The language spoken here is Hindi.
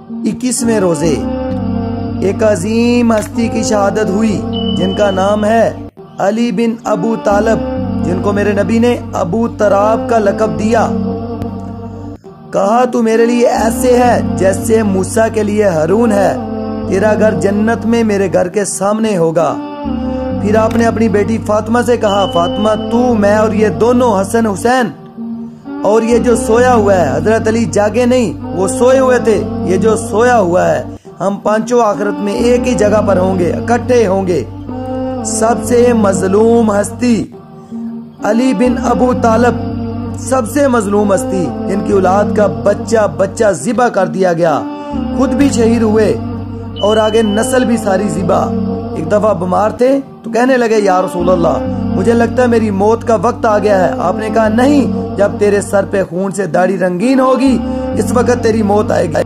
21वें रोजे एक अजीम हस्ती की शहादत हुई जिनका नाम है अली बिन अबू तालब, जिनको मेरे नबी ने अबू तराब का लक़ब दिया। कहा तू मेरे लिए ऐसे है जैसे मूसा के लिए हारून है, तेरा घर जन्नत में मेरे घर के सामने होगा। फिर आपने अपनी बेटी फातिमा से कहा, फातिमा तू, मैं और ये दोनों हसन हुसैन और ये जो सोया हुआ है, हजरत अली जागे नहीं, वो सोए हुए थे, ये जो सोया हुआ है, हम पांचों आखिरत में एक ही जगह पर होंगे, इकट्ठे होंगे। सबसे मजलूम हस्ती अली बिन अबू तालब, सबसे मजलूम हस्ती जिनकी औलाद का बच्चा ज़िबा कर दिया गया, खुद भी शहीद हुए और आगे नस्ल भी सारी ज़िबा। एक दफा बीमार थे तो कहने लगे, या रसूल अल्लाह, मुझे लगता है मेरी मौत का वक्त आ गया है। आपने कहा नहीं, जब तेरे सर पे खून से दाढ़ी रंगीन होगी इस वक्त तेरी मौत आएगी।